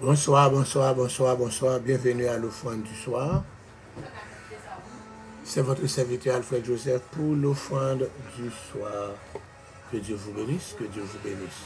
Bonsoir, bonsoir, bonsoir, bonsoir. Bienvenue à l'offrande du soir. C'est votre serviteur Alfred Joseph pour l'offrande du soir. Que Dieu vous bénisse, que Dieu vous bénisse.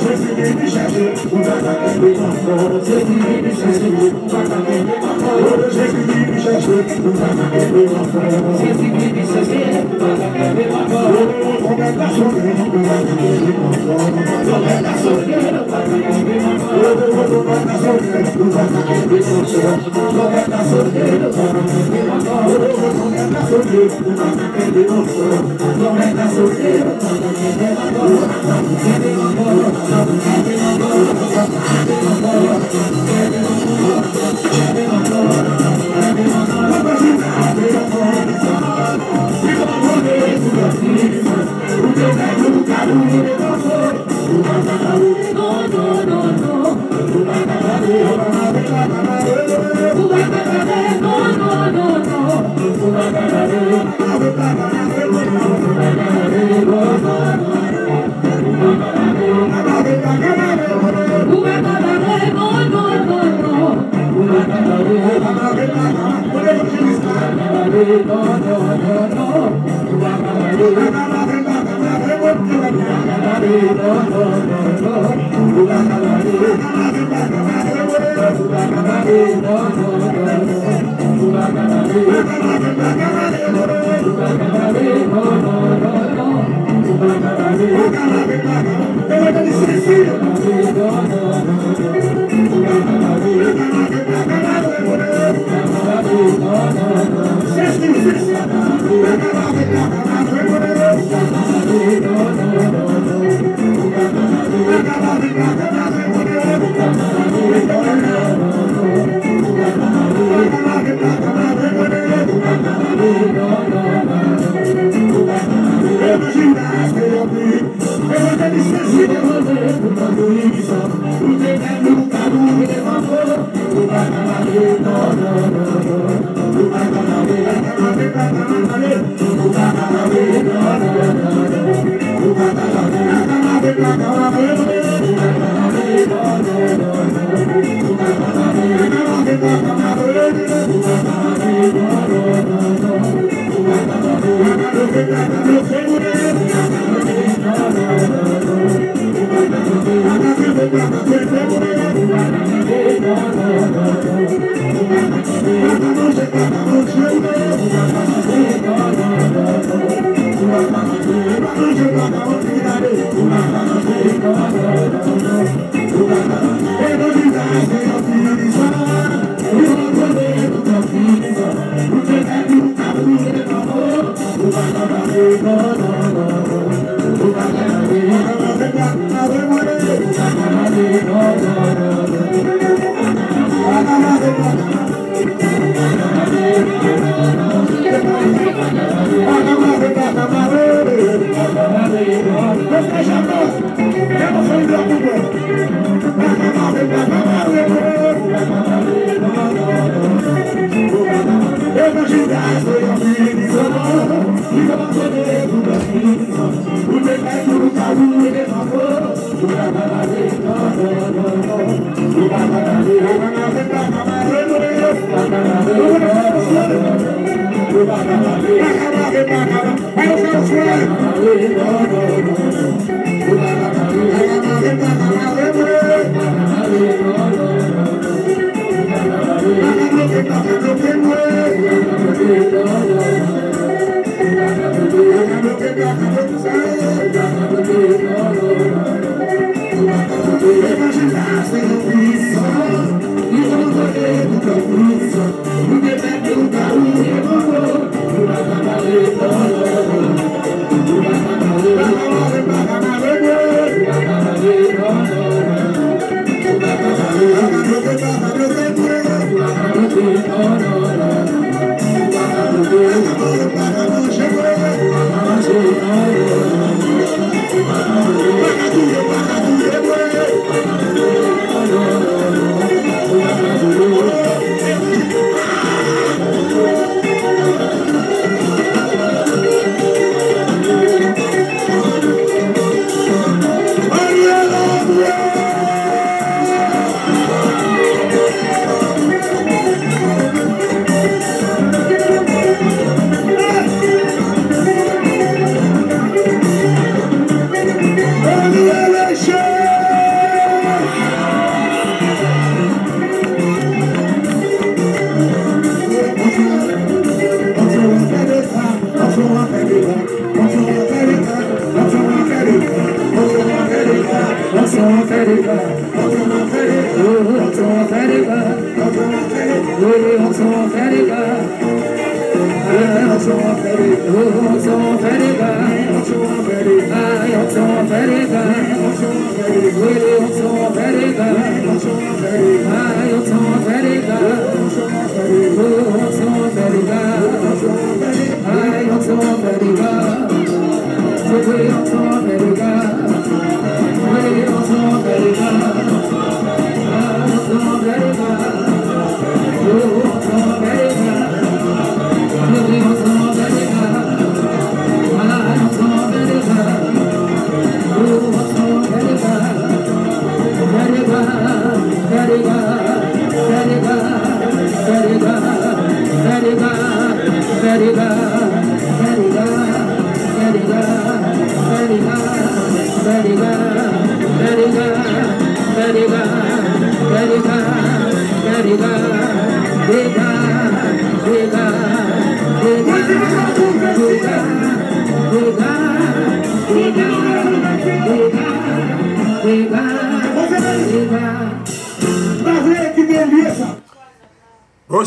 Jésus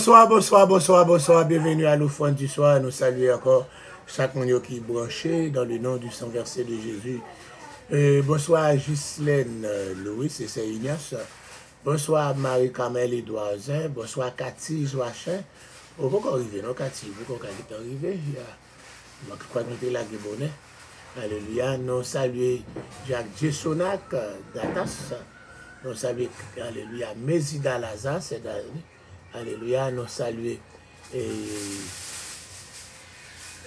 Bonsoir, bienvenue à l'offrande du soir. Nous saluons encore chaque monde qui est branché dans le nom du sang versé de Jésus. Bonsoir Ghislaine Louis et c'est Ignace. Bonsoir Marie-Camille Edouardin. Bonsoir Cathy Joachim. Vous pouvez arriver, non Cathy? Vous pouvez arriver. Je crois que nous sommes là, bonnet. Alléluia. Nous saluons Jacques Jessonac d'Atas. Nous saluons, alléluia, Mézida Lazare, c'est alléluia, nous saluons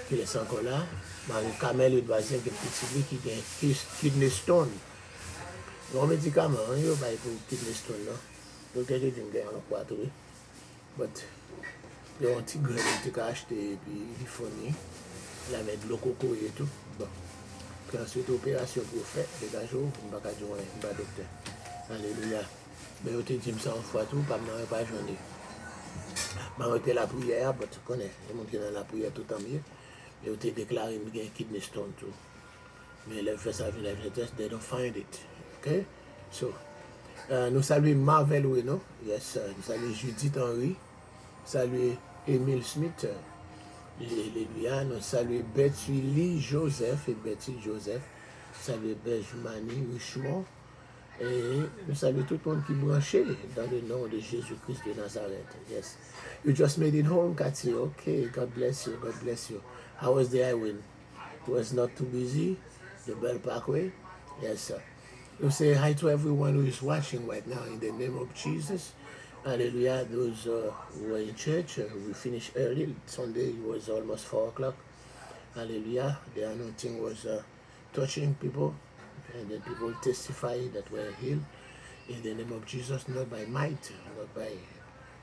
qui est encore là, Marie-Camille Edouardin, qui est petit qui est kidney stone. Non médicament, il n'y a pas pour kidney stone, non. Donc, il y a des gens qui ont trouvé. Mais, il y a un petit grain qui a acheté, et puis il faut la mettre de l'eau coco et tout. Bon. Puis ensuite, opération pour faire, dégage, on ne va pas dire, on va docteur. Alléluia. Mais on te dit ça en fois tout, pas journée. Je la prière, mais tu connais, je monte dans la prière tout en mieux. Et on te déclaré qu'il y a un kidney stone tout. Mais les fait ça, they don't find it. Ok? So, nous saluons Marvel Reno, yes, nous saluons Judith Henry, nous saluons Emile Smith, alléluia, nous saluons Betty Lee Joseph et Betty Joseph, nous saluons Benjamin Richemont. Et nous saluons tout le monde qui est branché dans le nom de Jésus-Christ de Nazareth. Yes. You just made it home, Cathy. Okay, God bless you. God bless you. How was the Highwind? It was not too busy. The Bell Parkway? Yes, sir. You say hi to everyone who is watching right now in the name of Jesus. Hallelujah. Those who were in church, we finished early. Sunday it was almost 4 o'clock. Hallelujah. The anointing was touching people. And then people testify that we're healed in the name of Jesus, not by might, not by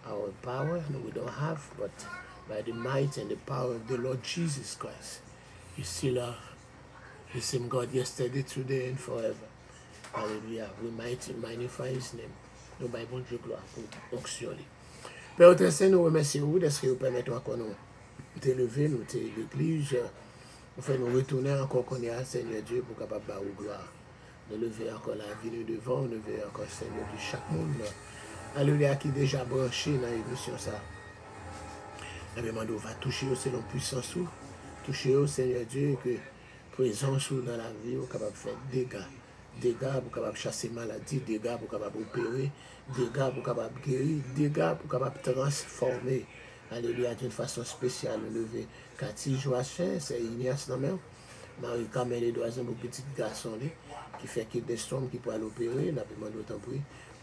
our power, no, we don't have, but by the might and the power of the Lord Jesus Christ. He's still the same God yesterday, today, and forever. Hallelujah. We might magnify His name. Nous Bible Dieu gloire pour onction. Père au Saint, nous remercions d'est-ce que vous permettez encore nous t'élever, nous l'église. Enfin, nous retourner encore qu'on est à Seigneur Dieu pour capable de gloire. De lever encore la vie de devant, de lever encore Seigneur de chaque monde. Alléluia, qui est déjà branché dans l'émission ça. La demande va toucher selon puissance, toucher au Seigneur Dieu, que présence dans la vie, vous capable de faire dégâts pour capable chasser maladie, dégâts pour capable opérer, dégâts pour capable guérir, dégâts pour capable transformer. Alléluia, d'une façon spéciale, lever Cathy Joachim, c'est Ignace non même, Marie-Camille Edouardin, mon petit garçon, qui fait qu'il des storms qui pourra l'opérer, n'a pas demandé autant pour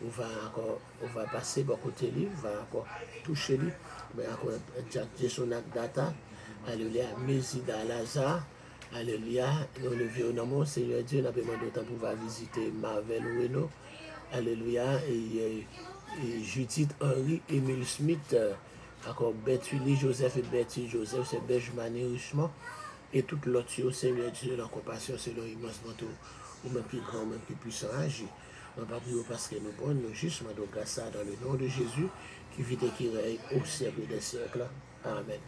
on va passer par côté lui, on va encore toucher lui, mais encore Jacques Jessonac Data, alléluia, Mézida Lazare, alléluia, nous lever au nom, Seigneur Dieu, n'a pas demandé autant pour visiter Marvel Reno, alléluia, et Judith Henry, Emile Smith, encore Betty Lee Joseph et Betty Joseph, c'est Benjamin Richemont, et toute l'autre, Seigneur Dieu, la compassion, c'est le immense manteau, ou même plus grand, ou même plus puissant, agit. Non pas plus parce que nous prenons, nous juste, mais donc ça dans le nom de Jésus, qui vit et qui règne au siècle des siècles. Amen.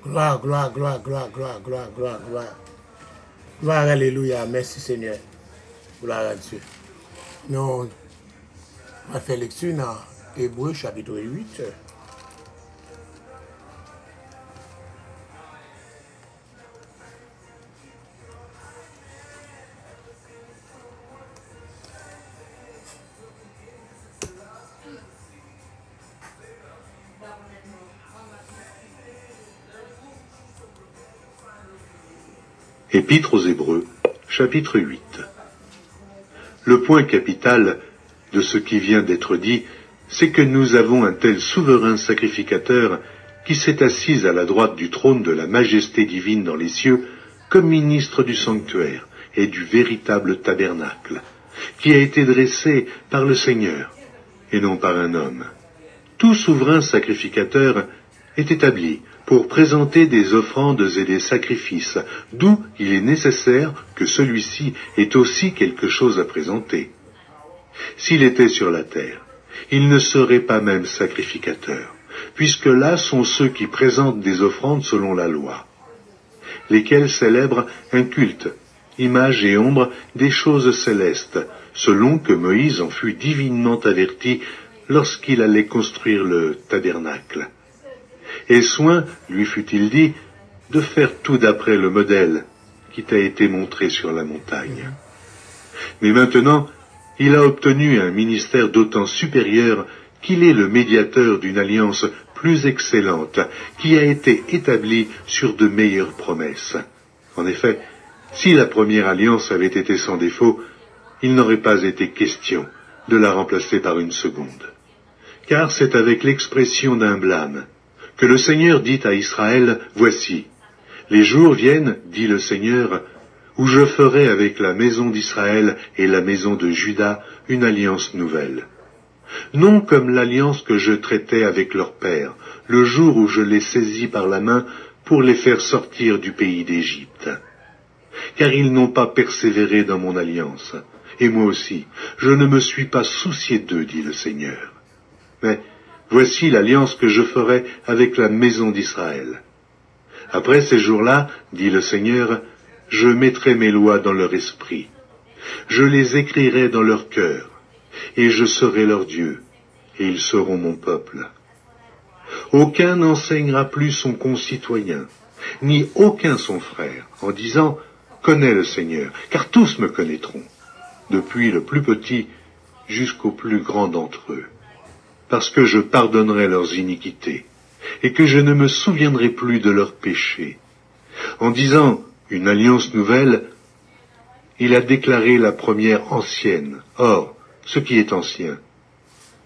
Gloire, gloire, gloire, gloire, gloire, gloire, gloire, gloire. Gloire, alléluia. Merci Seigneur. Gloire à Dieu. Nous, on va faire lecture dans Hébreux chapitre 8. Épître aux Hébreux, chapitre 8. Le point capital de ce qui vient d'être dit, c'est que nous avons un tel souverain sacrificateur qui s'est assis à la droite du trône de la majesté divine dans les cieux, comme ministre du sanctuaire et du véritable tabernacle, qui a été dressé par le Seigneur, et non par un homme. Tout souverain sacrificateur est établi pour présenter des offrandes et des sacrifices, d'où il est nécessaire que celui-ci ait aussi quelque chose à présenter. S'il était sur la terre, il ne serait pas même sacrificateur, puisque là sont ceux qui présentent des offrandes selon la loi, lesquels célèbrent un culte, image et ombre des choses célestes, selon que Moïse en fut divinement averti lorsqu'il allait construire le tabernacle. Et soin, lui fut-il dit, de faire tout d'après le modèle qui t'a été montré sur la montagne. Mais maintenant, il a obtenu un ministère d'autant supérieur qu'il est le médiateur d'une alliance plus excellente, qui a été établie sur de meilleures promesses. En effet, si la première alliance avait été sans défaut, il n'aurait pas été question de la remplacer par une seconde. Car c'est avec l'expression d'un blâme que le Seigneur dit à Israël, « Voici, les jours viennent, dit le Seigneur, où je ferai avec la maison d'Israël et la maison de Juda une alliance nouvelle. Non comme l'alliance que je traitais avec leur père, le jour où je les saisis par la main pour les faire sortir du pays d'Égypte. Car ils n'ont pas persévéré dans mon alliance, et moi aussi, je ne me suis pas soucié d'eux, dit le Seigneur. Mais voici l'alliance que je ferai avec la maison d'Israël. Après ces jours-là, dit le Seigneur, je mettrai mes lois dans leur esprit. Je les écrirai dans leur cœur, et je serai leur Dieu, et ils seront mon peuple. Aucun n'enseignera plus son concitoyen, ni aucun son frère, en disant, connais le Seigneur, car tous me connaîtront, depuis le plus petit jusqu'au plus grand d'entre eux. Parce que je pardonnerai leurs iniquités, et que je ne me souviendrai plus de leurs péchés. En disant une alliance nouvelle, il a déclaré la première ancienne. Or, ce qui est ancien,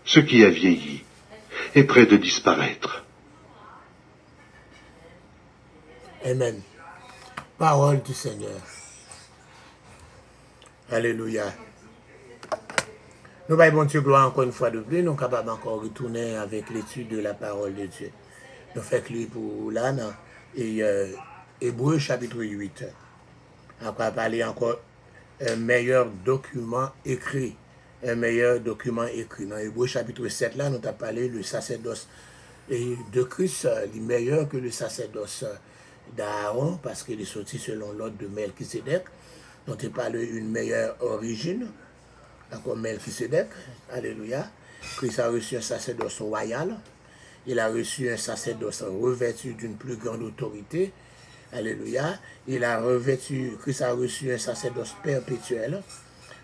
ce qui a vieilli, est près de disparaître. Amen. Parole du Seigneur. Alléluia. Nous voyons bon Dieu gloire encore une fois de plus, nous sommes capables encore de retourner avec l'étude de la parole de Dieu. Nous faisons lui pour l'âne et Hébreux chapitre 8. Après parler encore un meilleur document écrit. Un meilleur document écrit. Dans Hébreux chapitre 7, là, nous avons parlé le sacerdoce de Christ, il est meilleur que le sacerdoce d'Aaron, parce qu'il est sorti selon l'ordre de Melchisedec. Nous avons parlé d'une meilleure origine. Comme Melchisedec, alléluia. Christ a reçu un sacerdoce royal. Il a reçu un sacerdoce revêtu d'une plus grande autorité. Alléluia. Christ a reçu un sacerdoce perpétuel.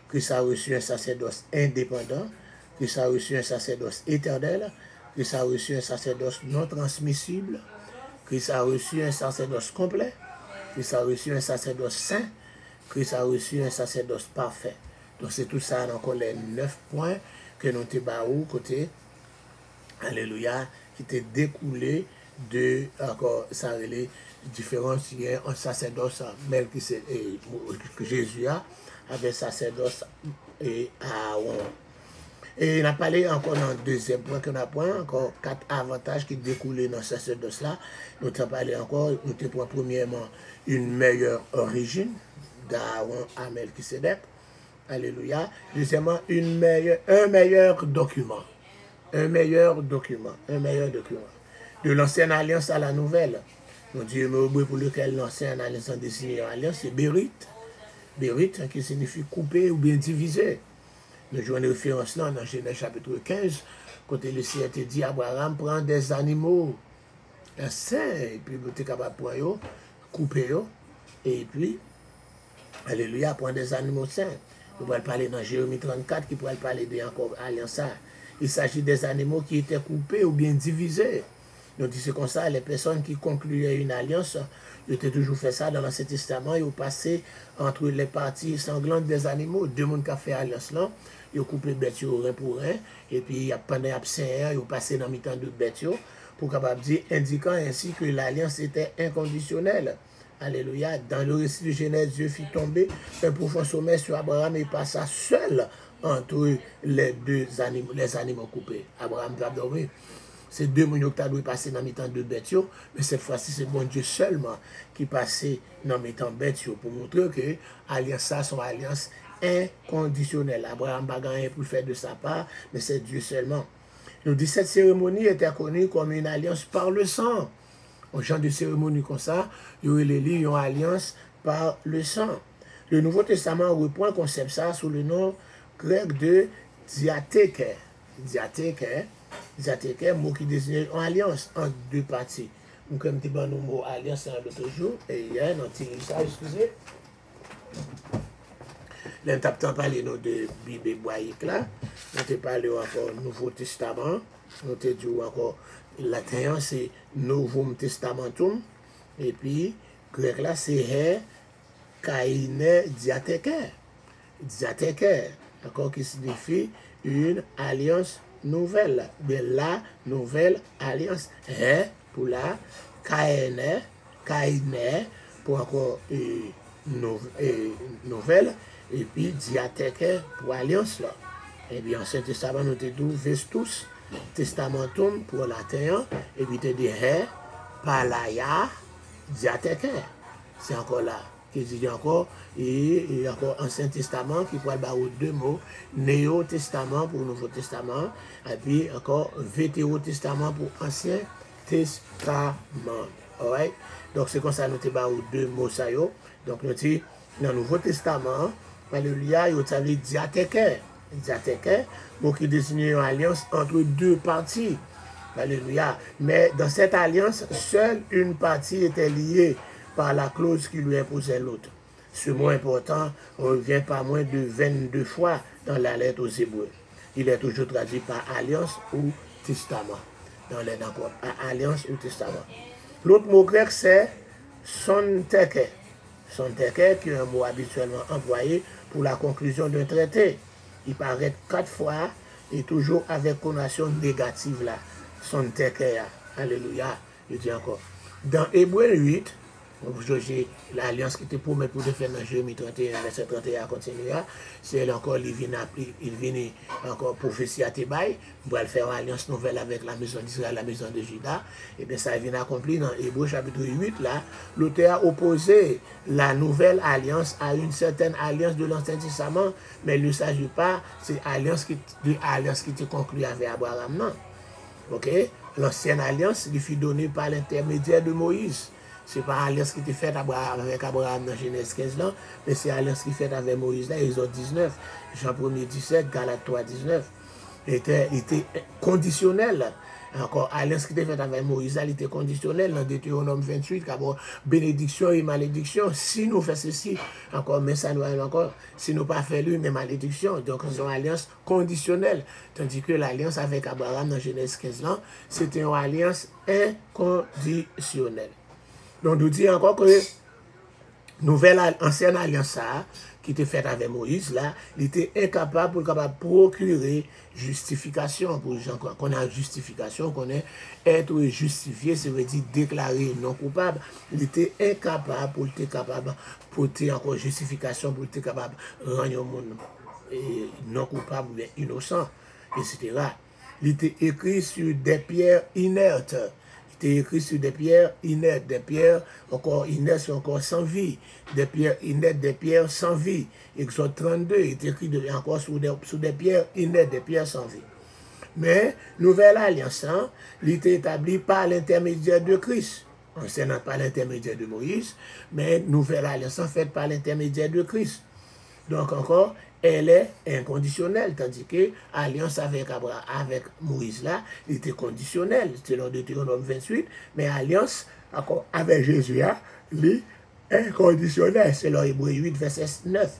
Christ a reçu un sacerdoce indépendant. Christ a reçu un sacerdoce éternel. Christ a reçu un sacerdoce non transmissible. Christ a reçu un sacerdoce complet. Christ a reçu un sacerdoce saint. Christ a reçu un sacerdoce parfait. Donc c'est tout ça, encore les 9 points que nous avons côté, alléluia, qui étaient découlés de, encore, ça les différences, il y a un sacerdoce que Jésus a, avec sacerdoce et Aaron. Et il a parlé encore dans le deuxième point qu'on a pris, encore 4 avantages qui découlaient dans ce sacerdoce-là. Nous avons parlé encore, nous avons premièrement une meilleure origine d'Aaron à Melchisedec. Alléluia. Deuxièmement, un meilleur document. Un meilleur document. Un meilleur document. De l'ancienne alliance à la nouvelle. Mon Dieu, mais pour lequel l'ancienne alliance a désigné alliance, c'est Bérite. Bérite, qui signifie couper ou bien diviser. Nous jouons une référence là dans Genèse chapitre 15, côté le ciel te dit, Abraham prend des animaux sains, et puis vous êtes capable de prendre, couper, et puis, alléluia, prendre des animaux sains. Vous pouvez parler dans Jérémie 34, qui pourrait parler de encore alliance. Il s'agit des animaux qui étaient coupés ou bien divisés. Donc c'est comme ça, les personnes qui concluaient une alliance, ils étaient toujours fait ça dans l'Ancien Testament, ils ont passé entre les parties sanglantes des animaux, deux personnes qui ont fait alliance là, ils ont coupé bête rein pour rein, et puis pendant absent, ils ont passé dans le temps de bête pour capable dire, indiquant ainsi que l'alliance était inconditionnelle. Alléluia. Dans le récit de Genèse, Dieu fit tomber un profond sommeil sur Abraham et passa seul entre les animaux coupés. Abraham va dormir. C'est deux personnes qui doivent passer dans le temps de bête, mais cette fois-ci, c'est bon Dieu seulement qui passait dans le temps de bête pour montrer que l'alliance, ça, son alliance inconditionnelle. Abraham n'a pas rien pour faire de sa part, mais c'est Dieu seulement. Nous dit cette cérémonie était connue comme une alliance par le sang. Au genre de cérémonie comme ça, il y aurait une alliance par le sang. Le Nouveau Testament reprend le concept ça sous le nom grec de diatheke. Diatheke, mot qui désigne une alliance entre deux parties. Nous comme tu as le mot alliance l'autre jour, et hier, nous avons ça, excusez. Là, nous avons parlé de Bible hébraïque là, nous avons parlé encore du Nouveau Testament, nous avons dit encore latin c'est Novum Testamentum, et puis grec là c'est kaine diatheke, d'accord, qui signifie une alliance nouvelle, de la nouvelle alliance, pour la kaine pour encore nouvelle, et puis diatheke pour alliance là. Et bien Ancien Testament nous dit Vestus Testamentum pour latin, et puis tu dis palaya diatheke. C'est encore là. Qui dit encore, et encore Ancien Testament qui pourrait avoir deux mots, Néo Testament pour Nouveau Testament, et puis encore Vétéro Testament pour Ancien Testament. Alright? Donc c'est comme ça nous avons deux mots ça yo. Donc nous dit dans le Nouveau Testament, alléluia, il y a diatheke. Diatheke, mot qui désigne une alliance entre deux parties. Alléluia. Mais dans cette alliance, seule une partie était liée par la clause qui lui imposait l'autre. Ce mot important revient pas moins de 22 fois dans la lettre aux Hébreux. Il est toujours traduit par alliance ou testament. Dans les accords, alliance ou testament. L'autre mot grec, c'est sonteke. Sonteke, qui est un mot habituellement employé pour la conclusion d'un traité. Il paraît 4 fois et toujours avec connotation négative là. Sonteke, alléluia, je dis encore. Dans Hébreux 8, Vous jugez l'alliance qui était promise pour faire dans Jérémie 31, verset 31 à continuer. C'est encore, il vient encore prophétie à Tebaï, pour faire une alliance nouvelle avec la maison d'Israël, la maison de Juda. Et bien ça vient accompli dans Hébreux chapitre 8, là, l'auteur a opposé la nouvelle alliance à une certaine alliance de l'Ancien Testament, mais il ne s'agit pas, c'est l'alliance qui était conclue avec Abraham, non. Ok? L'ancienne alliance lui fut donnée par l'intermédiaire de Moïse. Ce n'est pas l'alliance qui était faite avec Abraham dans Genèse 15 là, mais c'est l'alliance qui est faite avec Moïse là, Exode 19, Jean 1er 17, Galates 3, 19. Il était conditionnel. Encore, l'alliance qui était faite avec Moïse là, il était conditionnel dans Deutéronome 28, car bénédiction et malédiction. Si nous faisons ceci, encore, mais ça nous arrive encore, si nous pas fait lui, mais malédiction. Donc, c'est une alliance conditionnelle. Tandis que l'alliance avec Abraham dans Genèse 15 là, c'était une alliance inconditionnelle. Donc, nous dit encore que ancienne alliance qui était faite avec Moïse, là, il était incapable de procurer justification. Pour les gens qu'on a justification, qu'on est être justifié, ça veut dire déclarer non coupable. Il était incapable pour être capable de porter encore justification, pour être capable de rendre le monde non coupable ou bien innocent, etc. Il était écrit sur des pierres inertes. Écrit sur des pierres inertes, des pierres encore inertes, encore sans vie, des pierres inertes, des pierres sans vie. Exode 32 est écrit encore sur des pierres inertes, des pierres sans vie. Mais, nouvelle alliance, il était établie par l'intermédiaire de Christ. C'est pas par l'intermédiaire de Moïse, mais nouvelle alliance faite par l'intermédiaire de Christ. Donc encore, elle est inconditionnelle, tandis que l'alliance avec Moïse là, il était conditionnelle, selon Deutéronome 28, mais l'alliance avec Jésus là, il est inconditionnelle, selon Hébreux 8, verset 9.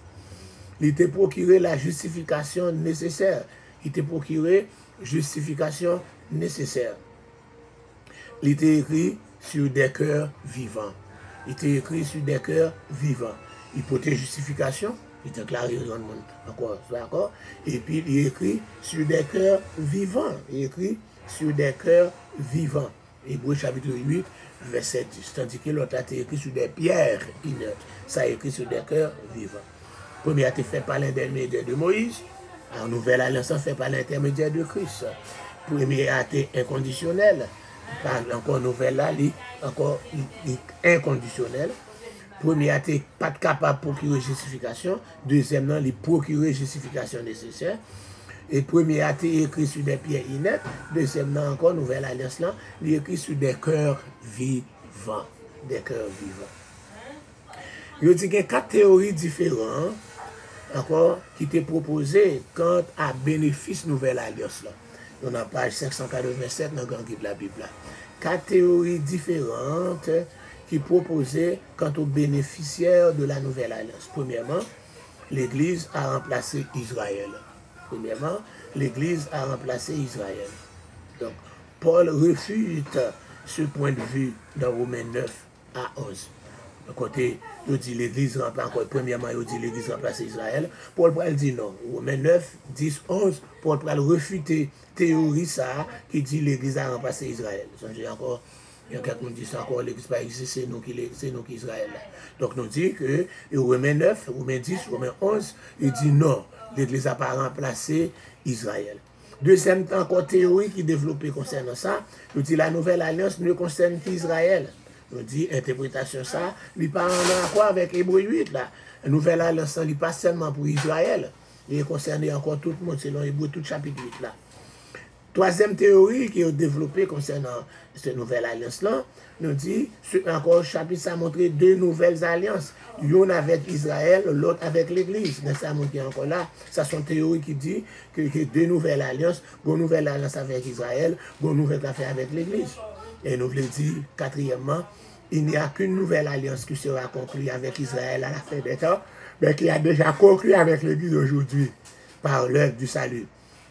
Il était procuré la justification nécessaire. Il était procuré justification nécessaire. Il était écrit sur des cœurs vivants. Il était écrit sur des cœurs vivants. Il portait justification. Il déclaré dans le monde encore, d'accord? Et puis il écrit sur des cœurs vivants. Il écrit sur des cœurs vivants. Hébreux chapitre 8, verset 10. Tandis que l'autre a été écrit sur des pierres inertes. Ça a écrit sur des cœurs vivants. Premier a été fait par l'intermédiaire de Moïse. La nouvelle alliance fait par l'intermédiaire de Christ. Premier a été inconditionnel. Encore nouvelle là, encore inconditionnel. Premier a été pas capable de procurer justification. Deuxièmement, il procurer justification nécessaire. Et premier a été écrit sur des pierres inertes. Deuxièmement, encore, nouvelle alliance là, il est écrit sur des cœurs vivants. Des cœurs vivants. Il dit qu'il y a 4 théories différentes encore, qui étaient proposées quant à bénéfice nouvelle alliance là. On a page 587 dans le grand guide de la Bible là. 4 théories différentes qui proposaient quant aux bénéficiaires de la nouvelle alliance. Premièrement, l'Église a remplacé Israël. Premièrement, l'Église a remplacé Israël. Donc, Paul refute ce point de vue dans Romains 9 à 11. De côté, il dit l'Église remplace encore. Premièrement, il dit l'Église remplace Israël. Paul dit non. Romains 9, 10, 11, Paul refuter théorie ça qui dit l'Église a remplacé Israël. Encore, il y a quelqu'un qui dit ça encore, l'Église pas existe, c'est nous qui Israël. Donc nous dit que Romains 9, Romains 10, Romains 11, il dit non, l'Église n'a pas remplacé Israël. Deuxième encore théorie qui est développée concernant ça, nous dit la nouvelle alliance ne concerne qu'Israël. Nous dit interprétation ça, il parle en accord avec Hébreux 8 là. La nouvelle alliance n'est pas seulement pour Israël, il est concerné encore tout le monde selon Hébreux tout chapitre 8 là. Troisième théorie qui est développée concernant cette nouvelle alliance-là, nous dit, encore le chapitre, ça a montré 2 nouvelles alliances. L'une avec Israël, l'autre avec l'Église. Mais ça a montré encore là, ça sont théories qui dit que 2 nouvelles alliances, une nouvelle alliance avec Israël, une nouvelle affaire avec l'Église. Et nous voulons dire, quatrièmement, il n'y a qu'une nouvelle alliance qui sera conclue avec Israël à la fin des temps, mais qui a déjà conclu avec l'Église aujourd'hui, par l'œuvre du salut.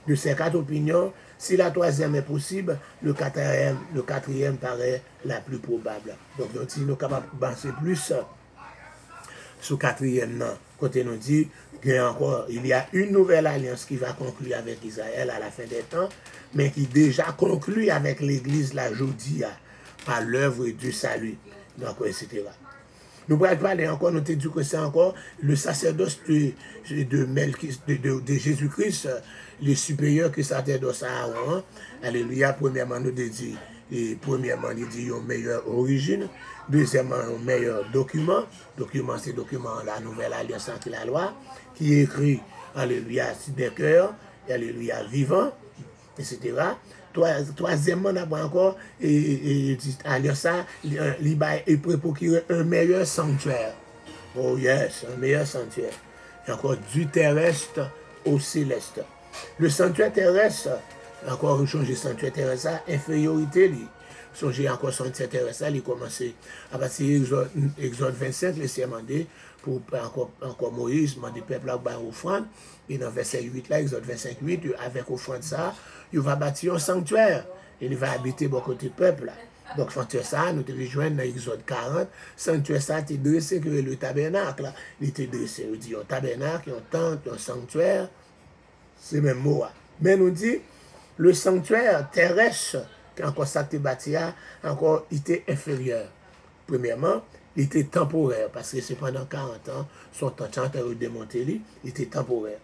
De ces 4 opinions, si la troisième est possible, le quatrième paraît la plus probable. Donc, nous sommes capables de penser plus sur le quatrième. Côté nous dit qu'il y a une nouvelle alliance qui va conclure avec Israël à la fin des temps, mais qui déjà conclut avec l'Église la aujourd'hui par l'œuvre du salut. Donc, etc. Nous allons parler encore, nous te dit que c'est encore le sacerdoce de Jésus-Christ, le supérieur que sacerdoce à Aaron. Alléluia, premièrement, nous te dit, et premièrement, il dit une meilleure origine. Deuxièmement, un meilleur document. Document, c'est document la nouvelle alliance entre la loi, qui est écrit, alléluia, sur des cœurs, alléluia, vivants, etc. Troisièmement, on a encore, alliance, il peut procurer un meilleur sanctuaire. Oh yes, un meilleur sanctuaire. Et encore du terrestre au céleste. Le sanctuaire terrestre, encore changer sanctuaire terrestre, infériorité, songez encore sanctuaire terrestre, il commence à partir de Exode 25, il s'est demandé pour encore Moïse, demandé peuple à faire offrande, et dans verset 8 là, Exode 25, 8, avec offrande ça, il va bâtir un sanctuaire, et il va habiter bon côté peuple là. Donc, sanctuaire ça, nous te rejoignons dans Exode 40, sanctuaire ça, tu es dressé que le tabernacle là, il était dressé, il dit un tabernacle, un temple, un sanctuaire, c'est le même mot. Mais nous dit, le sanctuaire terrestre, encore ça que tu bâti, encore, il était inférieur. Premièrement, il était temporaire, parce que c'est pendant 40 ans, son temps de démonter, il était temporaire.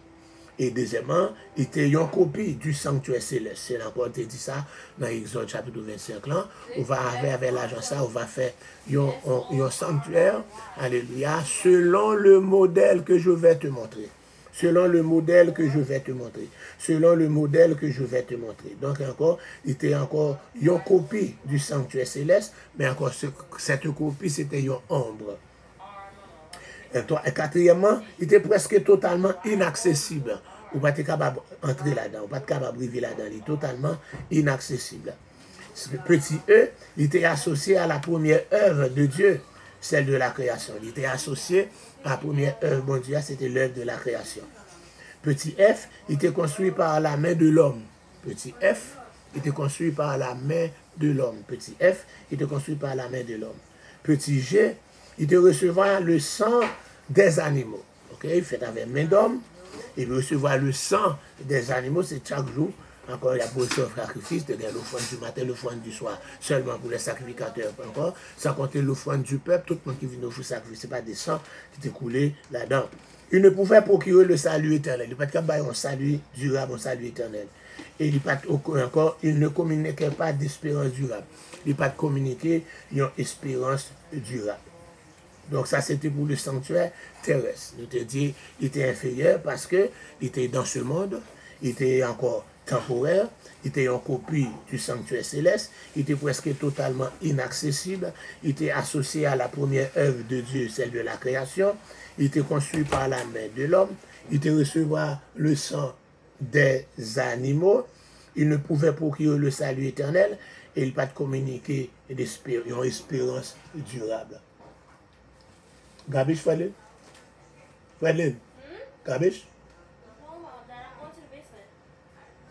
Et deuxièmement, il était une copie du sanctuaire céleste. C'est encore dit ça dans Exode chapitre 25 là. On va avec l'argent ça, on va faire un sanctuaire, alléluia, selon le modèle que je vais te montrer. Selon le modèle que je vais te montrer. Selon le modèle que je vais te montrer. Donc encore, il était encore une copie du sanctuaire céleste, mais encore cette copie, c'était une ombre. Et quatrièmement, il était presque totalement inaccessible. Vous n'êtes pas capable d'entrer là-dedans, vous n'êtes pas capable de vivre là-dedans. Il est totalement inaccessible. Ce petit E, il était associé à la première œuvre de Dieu, celle de la création. Il était associé à la première œuvre, bon Dieu, c'était l'œuvre de la création. Petit F, il était construit par la main de l'homme. Petit F, il était construit par la main de l'homme. Petit F, il était construit par la main de l'homme. Petit G, il te recevra le sang des animaux. Ok, il fait avec main d'homme. Il recevra le sang des animaux, c'est chaque jour. Encore, il y a pour le sacrifice, de l'offrande du matin, l'offrande du soir, seulement pour les sacrificateurs. Encore, sans compter l'offrande du peuple, tout le monde qui vient offrir sacrifice, ce n'est pas des sangs qui étaient coulés là-dedans. Il ne pouvait procurer le salut éternel. Il n'y a pas de capable un salut durable, un salut éternel. Et il ne communiquait pas d'espérance durable. Il n'y a pas de communiquer une espérance durable. Donc ça, c'était pour le sanctuaire terrestre. Je te dis, il était inférieur parce qu'il était dans ce monde, il était encore temporaire, il était en copie du sanctuaire céleste, il était presque totalement inaccessible, il était associé à la première œuvre de Dieu, celle de la création, il était construit par la main de l'homme, il était recevoir le sang des animaux, il ne pouvait procurer le salut éternel, et il ne pas de communiquer une espérance durable. Gabish, Fadlin? Fadlin? Gabish?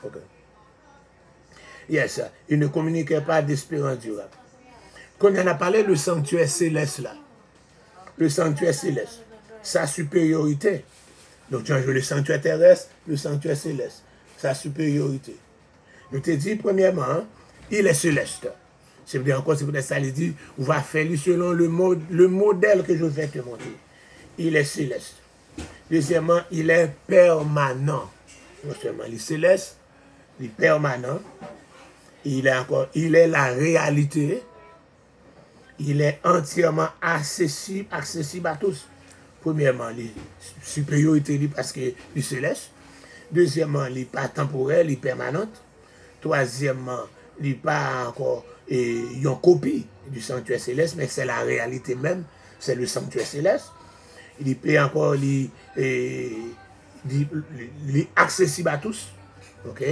Ok. Yes, il ne communiquait pas d'espérance durable. Quand on a parlé du sanctuaire céleste là, le sanctuaire céleste, sa supériorité. Donc, tu as joué le sanctuaire terrestre, le sanctuaire céleste, sa supériorité. Nous te dit, premièrement, hein, il est céleste. C'est bien encore, c'est pour ça qu'il dit, on va faire selon le modèle que je vais te montrer. Il est céleste. Deuxièmement, il est permanent. Non seulement il est céleste, il est permanent. Il est la réalité. Il est entièrement accessible à tous. Premièrement, il est supériorité parce qu'il est céleste. Deuxièmement, il n'est pas temporel, il est permanent. Troisièmement, il n'est pas encore une copie du sanctuaire céleste, mais c'est la réalité même, c'est le sanctuaire céleste. Il peut encore accessible à tous, ok?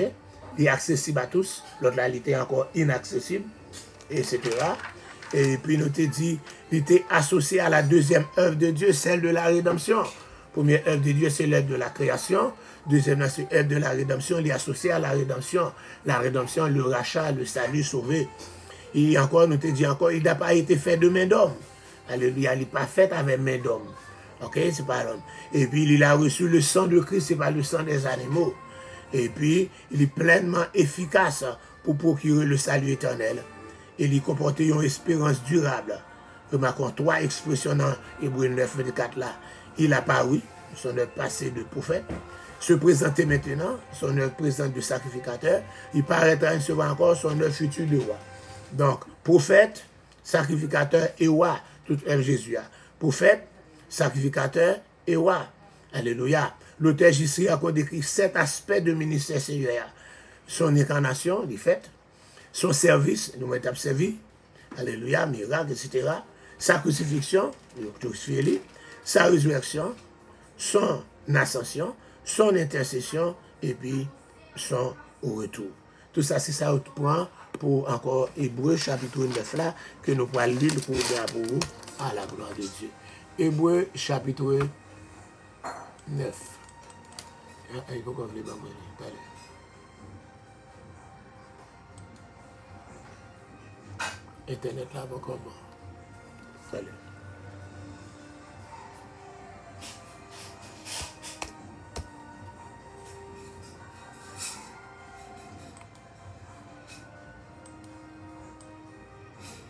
Il est accessible à tous, l'autre là, il était encore inaccessible, etc. Et puis nous te dit, il était associé à la deuxième œuvre de Dieu, celle de la rédemption. Première œuvre de Dieu, c'est l'œuvre de la création. Deuxième œuvre de la rédemption, il est associé à la rédemption. La rédemption, le rachat, le salut, sauvé. Et encore, nous te dit encore, il n'a pas été fait de main d'homme. Alléluia, il n'est pas fait avec main d'homme. Ok, c'est pas l'homme. Et puis, il a reçu le sang de Christ, c'est pas le sang des animaux. Et puis, il est pleinement efficace pour procurer le salut éternel. Et il comporte une espérance durable. Remarquons trois expressions dans Hébreux 9, 24 là. Il a paru, son œuvre passée de prophète. Se présenter maintenant, son œuvre présente de sacrificateur. Il paraîtra une fois encore son œuvre future de roi. Donc, prophète, sacrificateur et roi, toute œuvre Jésus. Prophète, sacrificateur et roi. Alléluia. L'auteur J.C. a décrit 7 aspects de ministère Seigneur. Son incarnation, il fait. Son service, nous m'avons servi. Alléluia, miracle, etc. Sa crucifixion, sa résurrection, son ascension, son intercession et puis son retour. Tout ça, c'est ça autre point pour encore Hébreux chapitre 9 là, que nous pourrons lire pour vous à la gloire de Dieu. Hébreux chapitre 9. Il faut qu'on le lise. Internet là, pas comment. Salut.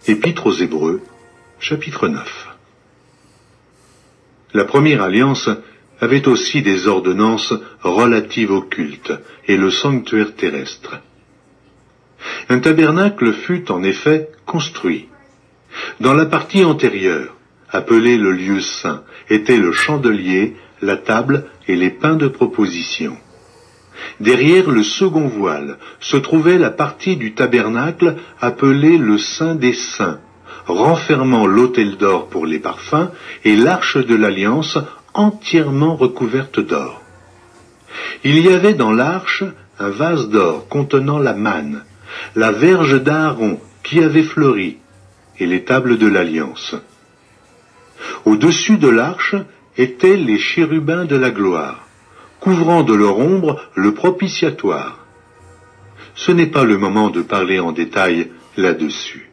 Épître aux Hébreux, chapitre 9. La première alliance avait aussi des ordonnances relatives au culte et le sanctuaire terrestre. Un tabernacle fut en effet construit. Dans la partie antérieure, appelée le lieu saint, étaient le chandelier, la table et les pains de proposition. Derrière le second voile se trouvait la partie du tabernacle appelée le Saint des Saints, renfermant l'autel d'or pour les parfums et l'arche de l'Alliance entièrement recouverte d'or. Il y avait dans l'arche un vase d'or contenant la manne, la verge d'Aaron qui avait fleuri, et les tables de l'Alliance. Au-dessus de l'arche étaient les chérubins de la gloire, couvrant de leur ombre le propitiatoire. Ce n'est pas le moment de parler en détail là-dessus.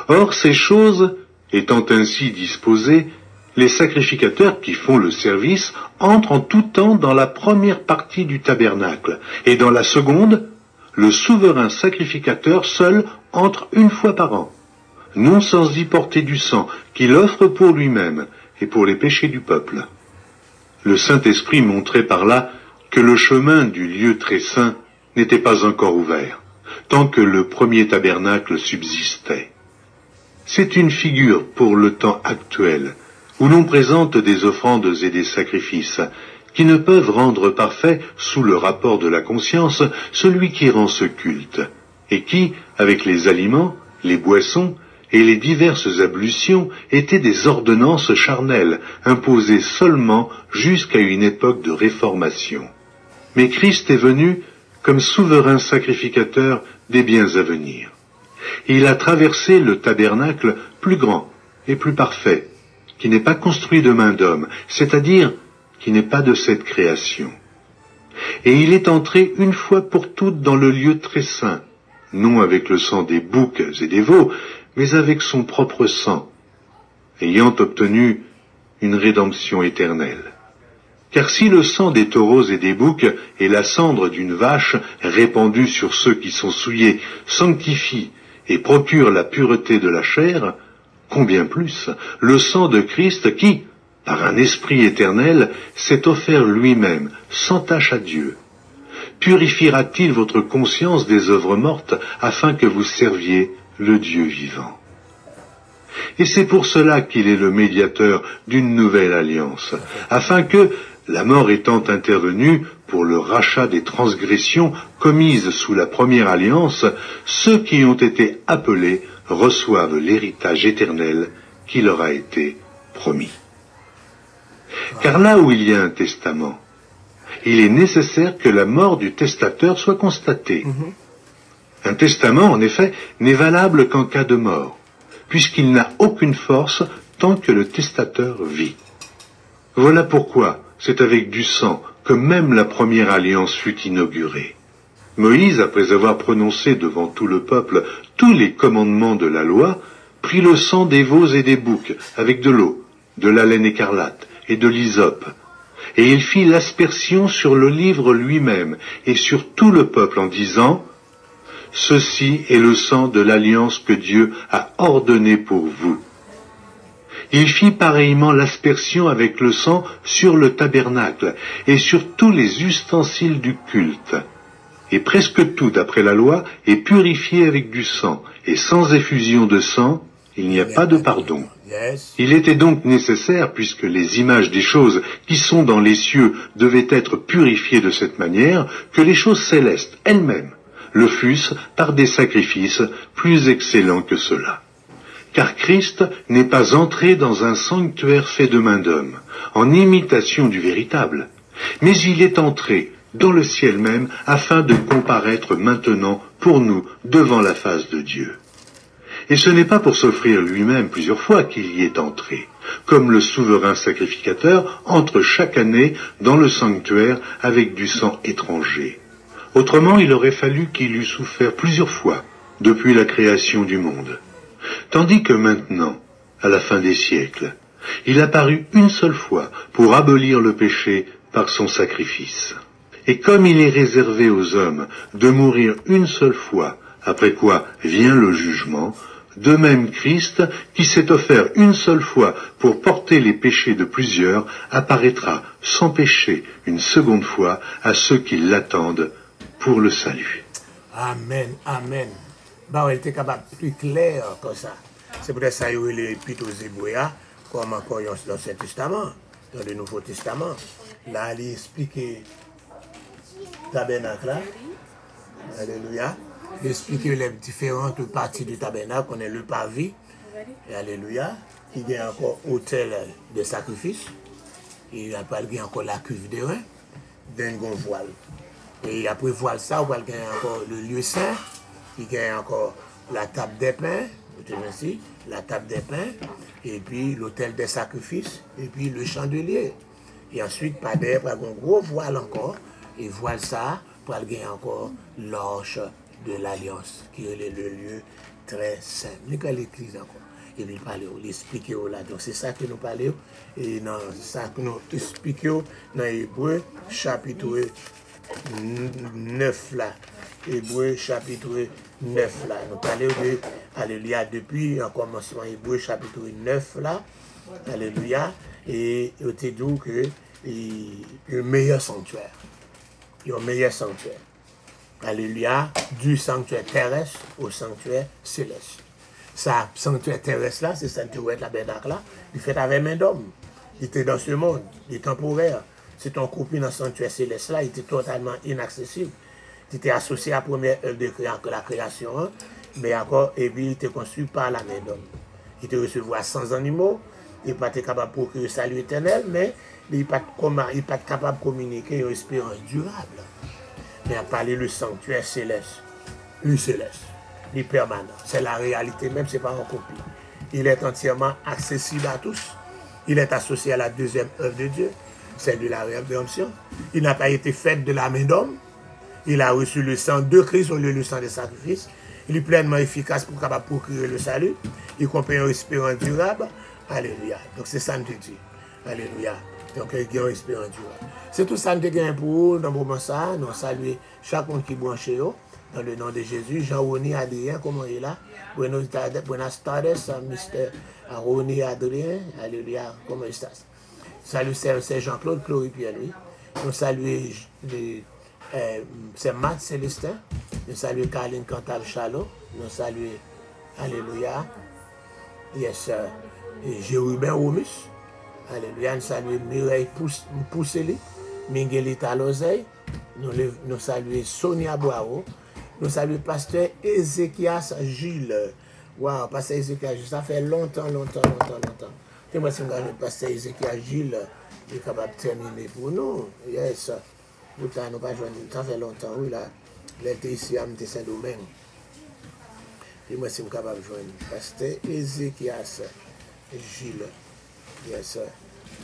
Or, ces choses étant ainsi disposées, les sacrificateurs qui font le service entrent en tout temps dans la première partie du tabernacle, et dans la seconde, le souverain sacrificateur seul entre une fois par an, non sans y porter du sang qu'il offre pour lui-même et pour les péchés du peuple. Le Saint-Esprit montrait par là que le chemin du lieu très saint n'était pas encore ouvert, tant que le premier tabernacle subsistait. C'est une figure pour le temps actuel, où l'on présente des offrandes et des sacrifices, qui ne peuvent rendre parfait, sous le rapport de la conscience, celui qui rend ce culte, et qui, avec les aliments, les boissons, et les diverses ablutions étaient des ordonnances charnelles, imposées seulement jusqu'à une époque de réformation. Mais Christ est venu comme souverain sacrificateur des biens à venir. Il a traversé le tabernacle plus grand et plus parfait, qui n'est pas construit de main d'homme, c'est-à-dire qui n'est pas de cette création. Et il est entré une fois pour toutes dans le lieu très saint, non avec le sang des boucs et des veaux, mais avec son propre sang, ayant obtenu une rédemption éternelle. Car si le sang des taureaux et des boucs et la cendre d'une vache répandue sur ceux qui sont souillés sanctifie et procure la pureté de la chair, combien plus le sang de Christ qui, par un esprit éternel, s'est offert lui-même, sans tache à Dieu, purifiera-t-il votre conscience des œuvres mortes afin que vous serviez le Dieu vivant. Et c'est pour cela qu'il est le médiateur d'une nouvelle alliance, afin que, la mort étant intervenue pour le rachat des transgressions commises sous la première alliance, ceux qui ont été appelés reçoivent l'héritage éternel qui leur a été promis. Car là où il y a un testament, il est nécessaire que la mort du testateur soit constatée. Un testament, en effet, n'est valable qu'en cas de mort, puisqu'il n'a aucune force tant que le testateur vit. Voilà pourquoi c'est avec du sang que même la première alliance fut inaugurée. Moïse, après avoir prononcé devant tout le peuple tous les commandements de la loi, prit le sang des veaux et des boucs avec de l'eau, de la laine écarlate et de l'hysope, et il fit l'aspersion sur le livre lui-même et sur tout le peuple en disant: « Ceci est le sang de l'alliance que Dieu a ordonné pour vous. Il fit pareillement l'aspersion avec le sang sur le tabernacle et sur tous les ustensiles du culte. Et presque tout, d'après la loi, est purifié avec du sang, et sans effusion de sang, il n'y a pas de pardon. Il était donc nécessaire, puisque les images des choses qui sont dans les cieux devaient être purifiées de cette manière, que les choses célestes elles-mêmes le fussent par des sacrifices plus excellents que ceux-là. Car Christ n'est pas entré dans un sanctuaire fait de main d'homme, en imitation du véritable, mais il est entré dans le ciel même, afin de comparaître maintenant pour nous devant la face de Dieu. Et ce n'est pas pour s'offrir lui-même plusieurs fois qu'il y est entré, comme le souverain sacrificateur entre chaque année dans le sanctuaire avec du sang étranger. Autrement, il aurait fallu qu'il eût souffert plusieurs fois depuis la création du monde. Tandis que maintenant, à la fin des siècles, il apparut une seule fois pour abolir le péché par son sacrifice. Et comme il est réservé aux hommes de mourir une seule fois, après quoi vient le jugement, de même Christ, qui s'est offert une seule fois pour porter les péchés de plusieurs, apparaîtra sans péché une seconde fois à ceux qui l'attendent pour le salut. Amen, amen. Bah, elle était capable plus clair comme ça. C'est peut-être ça qu'il y a les Épîtres aux Hébreux, comme encore dans l'Ancien Testament, dans le Nouveau Testament. Là, il explique tabernacle là. Alléluia. Il explique les différentes parties du tabernacle. On est le pavé. Et alléluia. Il y a encore autel de sacrifice. Il y a encore la cuve de rein. D'un voile. Et après voile ça, on va encore le lieu saint. Il y a encore la table des pains. La table des pains. Et puis l'autel des sacrifices. Et puis le chandelier. Et ensuite, par derrière, un gros voile encore. Et voile ça, pour gagner encore l'arche de l'Alliance, qui est le lieu très saint. Nous avons l'église encore. Et puis, il explique là. Donc, c'est ça que nous parlons. Et dans ça que nous expliquons dans Hébreu, chapitre 9 là. Hébreu, chapitre 9 là. Nous parlons de, alléluia, depuis un commencement, Hébreu, chapitre 9 là. Alléluia. Et il te dit que le meilleur sanctuaire. Il y a un meilleur sanctuaire. Alléluia. Du sanctuaire terrestre au sanctuaire céleste. Ça, sanctuaire terrestre là, c'est sanctuaire tabernacle là, il fait avec main d'homme. Il était dans ce monde, il est temporaire. C'est ton copine dans le sanctuaire céleste là, il était totalement inaccessible. Il était associé à la première œuvre de la création, hein, mais encore, et puis il était construit par la main d'homme. Il était recevoir sans animaux, il n'est pas capable de procurer le salut éternel, mais il n'est pas capable de communiquer une espérance durable. Mais à parler le sanctuaire céleste, le céleste, le permanent, c'est la réalité même, ce n'est pas en copie. Il est entièrement accessible à tous. Il est associé à la deuxième œuvre de Dieu, celle de la rédemption. Il n'a pas été fait de la main d'homme. Il a reçu le sang de Christ au lieu du sang des sacrifices. Il est pleinement efficace pour capable procurer le salut. Il comprend une espérance durable. Alléluia. Donc c'est ça que je dis. Alléluia. Donc il y a une espérance durable. C'est tout ça que je dis pour vous dans le moment ça. Nous saluons chaque monde qui est branché dans le nom de Jésus. Jean-Rony Adrien, comment il est là? Buenas tardes, Mr. Rony Adrien. Alléluia. Comment il est? Salut, c'est Jean-Claude Chloripierre, lui. Nous saluons c'est Matt Célestin. Nous saluons Caroline Cantal Chalot. Nous saluons, alléluia, yes, Jérubin Romus. Alléluia. Nous saluons Mireille Pousseli, Miguelita Lozeille. Nous saluons Sonia Boao. Nous saluons Pasteur Ézéchias Gilles. Waouh, Pasteur Ézéchias Gilles, ça fait longtemps. Et moi, si je regarde Pasteur Ézéchias Gilles, il est capable de terminer pour nous. Yes. Nous n'avons pas joué, ça fait longtemps, oui, là. Il était ici à Saint-Domingue. Et moi, si je suis capable de joindre Pasteur Ézéchias Gilles. Yes.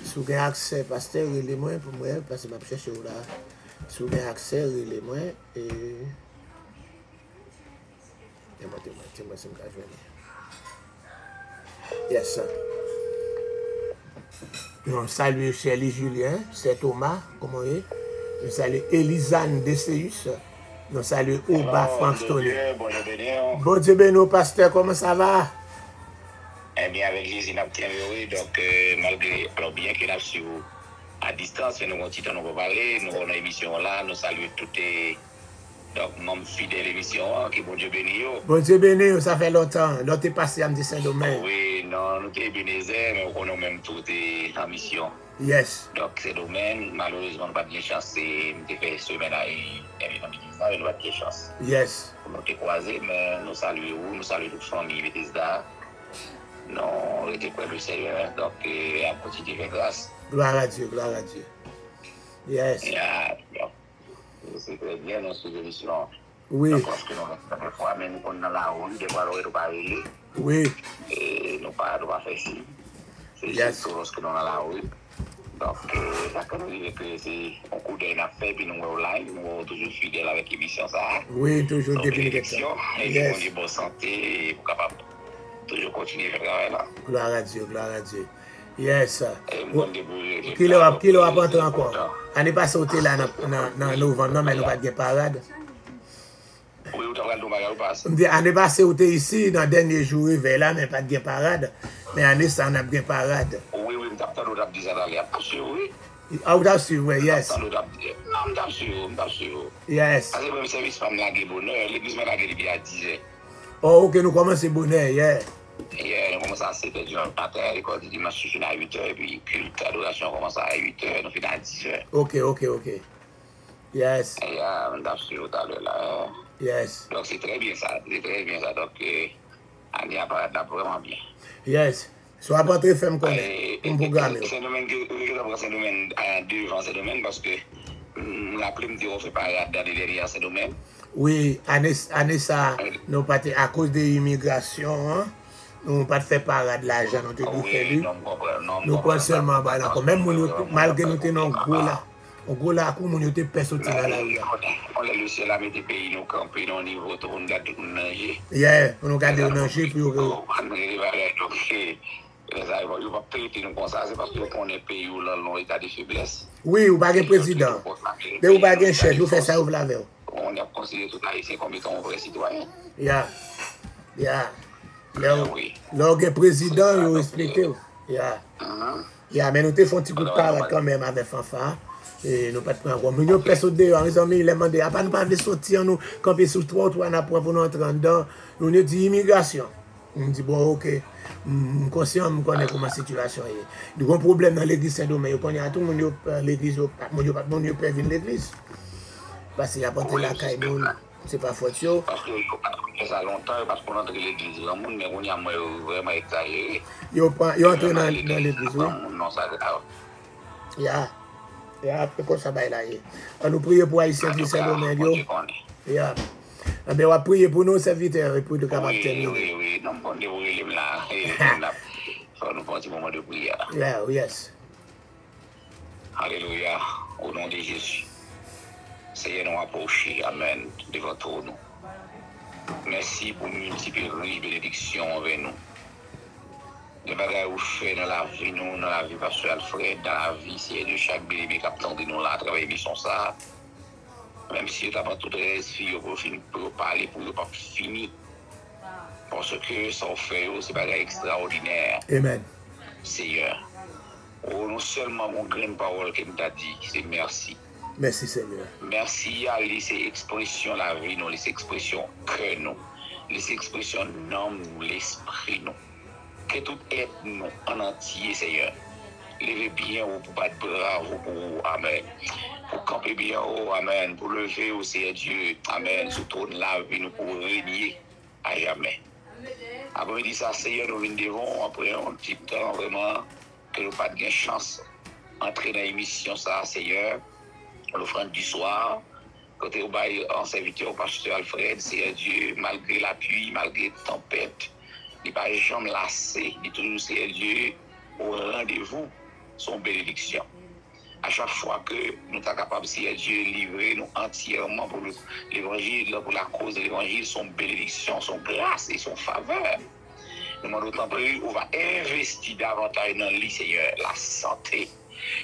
Si vous avez accès, Pasteur, il est moins pour moi, parce que je cherche là. Si vous avez accès, il est moins. Et moi, si je suis capable de joindre. Yes. Nous saluons Chélie Julien, c'est Thomas, comment il est? Nous saluons Elisane Desseus. Nous saluons Oba Frank Stone. Bon Dieu béni, pasteur, comment ça va? Eh bien, avec Jésus, nous avons donc, malgré, alors bien que nous sommes à distance, nous avons petit temps nous parler, nous avons une émission là, nous saluons toutes les donc membres fidèles de l'émission, qui bon Dieu béni. Bon Dieu béni, ça fait longtemps. Là, tu es passé à me Saint-Domingue. Oui, non, nous sommes bénis, mais on a même tout en mission. Yes. Donc, ces domaines, malheureusement, nous n'avons pas de chance. Nous avons fait semaine à nous n'avons pas de chance. Yes. Nous avons croisés, mais nous saluons toute famille Bethesda. Nous avons été près du Seigneur, donc à continuer de faire grâce. Gloire à Dieu, gloire à Dieu. Yes. C'est très bien dans cette émission. Oui. Donc, parce que nous, des fois, même quand nous sommes là, des fois, nous ne pouvons pas aller. Oui. Et nous ne pouvons pas faire ça. C'est juste lorsque nous sommes là, oui. Donc, ça peut nous dire que c'est un coup d'œil à faire, puis nous sommes online, nous sommes toujours fidèles avec l'émission. Oui, toujours depuis l'élection. Et nous avons une bonne santé et pour capable toujours continuer à faire travail là. Gloire à Dieu, gloire à Dieu. Yes. Qui le va rentrer encore? Année passée, on était là dans novembre, mais nous pas de parade. Oui, vous avez le passe. Année passée, on était ici dans le dernier jour, là, mais pas de parade. Mais année ça, on a bien parade. Oui, oui, je avez dit ça dans les sûr, oui. Ah, vous avez su, oui, yes. Non, je sûr. Yes. Parce que le service femme la bonheur, l'église m'a lagué depuis à 10 heures. Oh, ok, nous commençons bonheur, yeah. Hier, nous commençons à 7 h du matin, l'école du dimanche, je finis à 8 h, et puis culte, adoration commence à 8 h, nous finissons à 10 h. Ok. Yes. Et on a su tout à l'heure là. Yes. Donc c'est très bien ça, donc on y a pas vraiment bien. Yes. Soit après très femme comme un programme. C'est un domaine devant ce domaine parce que la prime de on fait pas dans les derrière ce domaine. Oui, année ça, nous pas à cause de l'immigration, hein? Nous pas fait parade l'argent, nous te dit nous prenons seulement même malgré nous tenons gros là, comme nous te pèse sortir dans la rue. On le ciel a mis des pays nous camper au niveau tout on garde tout nager. Yeah, on garde nager puis les arrivants, ils vont payer nous comme ça, c'est parce qu'on est pays où l'on état de faiblesse. Oui, ou pas de président. Mais ou pas de chef, vous faites ça, vous l'avez. On a considéré tout haïtien comme étant un vrai citoyen. Yeah. Oui. Le président, il respecte. Yeah, mais nous te font un petit coup de parole quand même avec Fanfa. Et nous pas de prendre. Mais nous personne dehors, les amis, ils demandent, à pas nous pas de sortir, nous, camper sur 3 ou 3 pour nous entrer dedans. Nous dit immigration. On dit, bon, ok. Je suis conscient, je connais comment la situation est. Il y a un problème dans l'église Saint-Domingue. Il y a tout le monde l'église, il peut venir l'église. Parce qu'il y a pas de la caille, c'est pas faute. Parce que ça longtemps, parce qu'on entre l'église, le monde, mais on y a vraiment exagéré. Il entre dans l'église, oui. Non, ça grave. Après quoi ça va là. On nous prie pour Haïtien du Saint-Domingue. On va prier pour nos serviteurs et pour le capable terminer. Oui, non, on est là. Il faut nous prendre un petit moment de prière. Yes. Alléluia, au nom de Jésus. Seigneur, nous approcher, amen, devant nous. Merci pour multiples riches bénédictions envers nous. Les bagages que vous faites dans la vie, nous, dans la vie pasteur Alfred, dans la vie, c'est de chaque bébé qui attend de nous là, à travers l'émission ça. Même si tu n'as pas toute les filles pour parler, pour ne pas finir. Parce que ça fait, c'est bagages extraordinaire. Amen. Seigneur. Non seulement mon grain parole que nous t'a dit, c'est merci. Merci Seigneur. Merci à laisser expression la vie, nous, laisser expression que nous, laisser expression non, l'esprit nous. Que tout être nous en entier, Seigneur. Levez bien haut pour battre bravo pour amen. Pour camper bien haut, amen. Pour lever au Seigneur Dieu, amen. Sous ton la vie, nous pour régner à jamais. Après, dit ça, Seigneur, nous venons devant, après un petit temps, vraiment, que nous pas de chance entrer dans l'émission, ça, Seigneur. L'offrande du soir, côté au bail en serviteur au pasteur Alfred, Seigneur Dieu, malgré la pluie, malgré la tempête, il n'est pas jamais lassé, il est toujours, Seigneur Dieu, au rendez-vous, son bénédiction. À chaque fois que nous sommes capables, Seigneur Dieu, livrer nous entièrement pour l'évangile, pour la cause de l'évangile, son bénédiction, son grâce et son faveur. Nous demandons d'autant plus, on va investir davantage dans lui, Seigneur, la santé.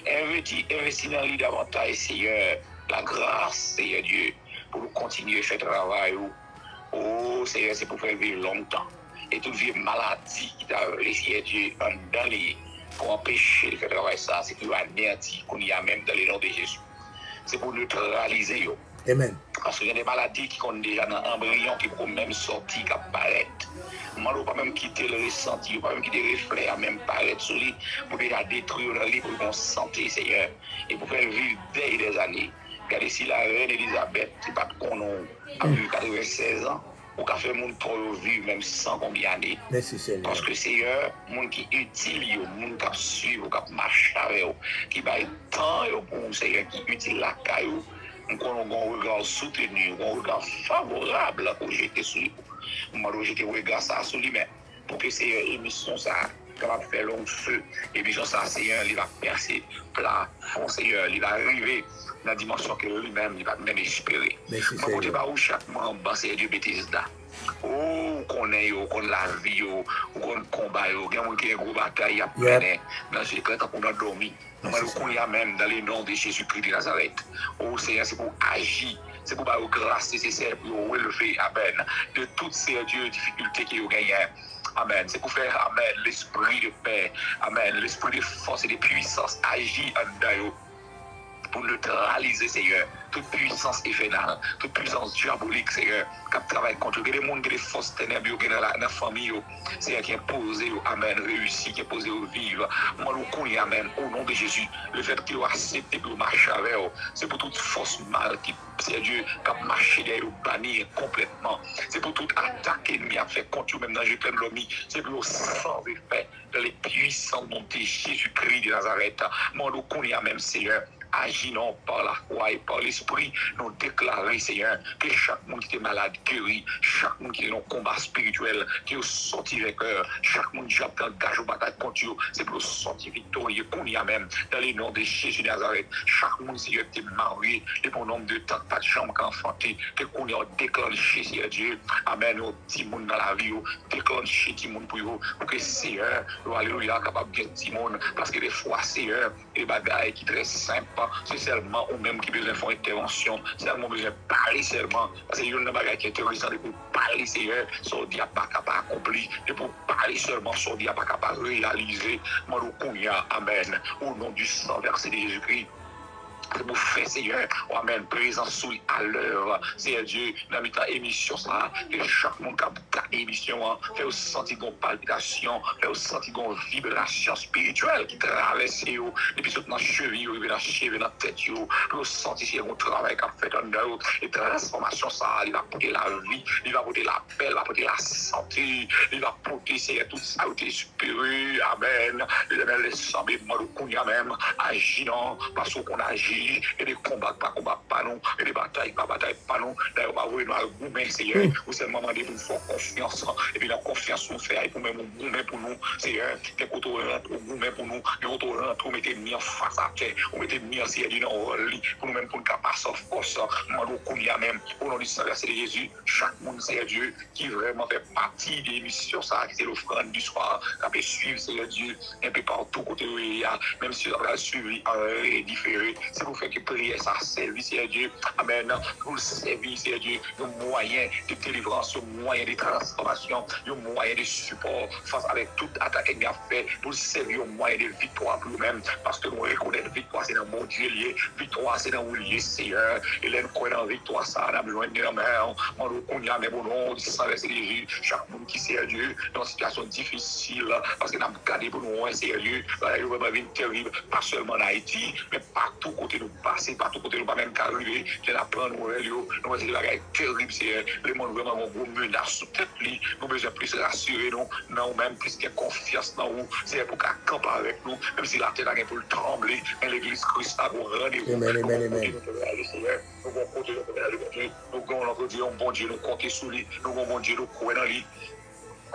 Investir dans lui davantage, Seigneur, la grâce, Seigneur Dieu, pour continuer à faire travail. Oh, Seigneur, c'est pour faire vivre longtemps. et toute vieille maladie qui t'a laissé Dieu dans les pour empêcher de faire travail ça, c'est qu'il va anéantir qu'on y a même dans les noms de Jésus. C'est pour neutraliser yo. Amen. Parce qu'il y a des maladies qui sont déjà dans l'embryon qui peuvent même sortir, qui apparaître. Moi, on ne peut pas même quitter le ressenti, on ne peut pas même quitter le reflet, à même paraître sur lui, pour déjà détruire dans lui, pour qu'on santé, Seigneur, et pour faire vivre des années. Regardez si la reine Elisabeth, c'est pas qu'on a eu 96 ans, ou qu'a fait mon pour vivre même 100 combien d'années. Merci Seigneur. Parce que Seigneur, mon qui utile, mon qui suit, qui marche avec vous, qui va temps pour Seigneur, qui utile la caillou. Nous avons un regard soutenu, un regard favorable pour jeter sur lui. Moi, jeter un regard sur lui, mais pour que ces émissions, ça, capable de faire long feu, émission, ça, Seigneur, il va percer plat, Seigneur, il va arriver dans la dimension que lui-même, il va même espérer. Moi, côté par où chaque membre, c'est Dieu Bethesda. Oh, qu'on est, qu'on la vie, qu'on combat, qu'on a une grosse bataille à mener dans ce cas qu'on a dormi. Nous qu'on a même dans les noms de Jésus-Christ de Nazareth. Oh Seigneur, c'est pour agir, c'est pour avoir grâce nécessaire pour relever, amen, de toutes ces difficultés qu'il y a gagnées. Amen. C'est pour faire, amen, l'esprit de paix, amen, l'esprit de force et de puissance agir en d'ailleurs. Pour neutraliser, Seigneur, toute puissance infernale, toute puissance diabolique, Seigneur, qui travaille contre les gens, qui les forces ténèbres, qui dans la famille, Seigneur, qui est posé, amen, réussi, qui est posé au vivre. Moi, nous connaissons, amen, au nom de Jésus, le fait qu'il a accepté pour marcher avec eux, c'est pour toute force mal qui, c'est Dieu, qui a marché derrière le bannir complètement. C'est pour toute attaque ennemi a fait contre eux, même dans le plein de c'est pour sans effet dans les puissants noms de Jésus-Christ de Nazareth. Moi, nous connaissons, même, Seigneur, agissons par la foi et par l'esprit, nous déclarons, Seigneur, que chaque monde qui est malade guéri, chaque monde qui est dans un combat spirituel, qui est sorti avec eux, chaque monde qui a engagé au bataille contre eux, c'est pour sortir victorieux, qu'on y a même, dans les noms de Jésus de Nazareth. Chaque monde, Seigneur, qui est marié, et pour nombre de temps, pas de chambre qu'enfanté, que qu'on y a déclenché, Seigneur Dieu, amen, au petit monde dans la vie, déclenché petit monde pour vous, pour que Seigneur, alléluia, capable de petit monde, parce que des fois, Seigneur, les bagailles qui sont très simples, c'est seulement ou même qui besoin de faire intervention, seulement besoin de parler seulement. Parce qu'il y a une bagaille qui est intéressante pour parler, Seigneur, sur Dieu pas capable d'accomplir, et pour parler seulement sur Dieu pas capable de réaliser. Moi, amen, au nom du sang versé de Jésus-Christ. C'est pour faire, Seigneur, amen, présent sous à l'heure, Seigneur Dieu, dans notre émission, ça, que chaque monde qui a gardé l'émission, fait au sentir une palpitation, fait au sentir une vibration spirituelle qui traverse, depuis toute notre cheville, dans la cheville, dans la tête, pour sentir qu'il y a un travail qui a fait dans nous, et transformation, ça, il va porter la vie, il va porter la paix, il va porter la santé, il va porter, Seigneur, toute sa beauté supérieure, amen, il va laisser moi, le cognac même, agissant, parce qu'on agit. Et des combats pas non, et des batailles pas non. D'ailleurs, on va voir nous goumer, Seigneur, ou c'est le moment de nous faire confiance, et puis la confiance nous fait, pour même goumer pour nous, Seigneur, les côtés rentrent, goumer pour nous, les côtés rentrent, on mettez mis en face à terre, on mettez mis en Seigneur dans le lit, pour nous même pour nous passer en force, moi, nous connaissons même, au nom du Saint versé de Jésus, chaque monde, Seigneur Dieu, qui vraiment fait partie de l'émission, ça, c'est l'offrande du soir, qui peut suivre, Seigneur Dieu, un peu partout, côté où il y a, même si on va suivre en différé, c'est pour faire que prière, ça serve, Seigneur Dieu, amen, pour le servir, Seigneur Dieu, un moyen de délivrance, un moyen de transformation, un moyen de support face avec toute attaque qu'il a fait, pour servir un moyen de victoire pour nous-mêmes, parce que nous reconnaissons victoire, c'est dans mon Dieu lié, victoire, c'est dans où lié, Seigneur, et là, nous croyons dans victoire, ça, on a besoin de la main, on reconnaît, mais au nom du sang versé de Jésus, chaque monde qui sert Dieu, dans une situation difficile, parce qu'il a gardé pour nous, Seigneur Dieu, il va venir terrible, pas seulement en Haïti, mais partout côté nous passer, partout côté nous pas même qu'arriver, je l'apprends, nous avons des bagages terribles, c'est le monde vraiment un gros menace sous tête, nous avons besoin plus rassurer nous, non même plus qu'il y ait confiance dans nous, c'est pour qu'à camper avec nous, même si la terre a pour le trembler, mais l'église Christ a pour rendez-vous. Nous avons notre Dieu, un bon Dieu, nous compter sur lui, nous avons un bon Dieu, nous croyons dans lui.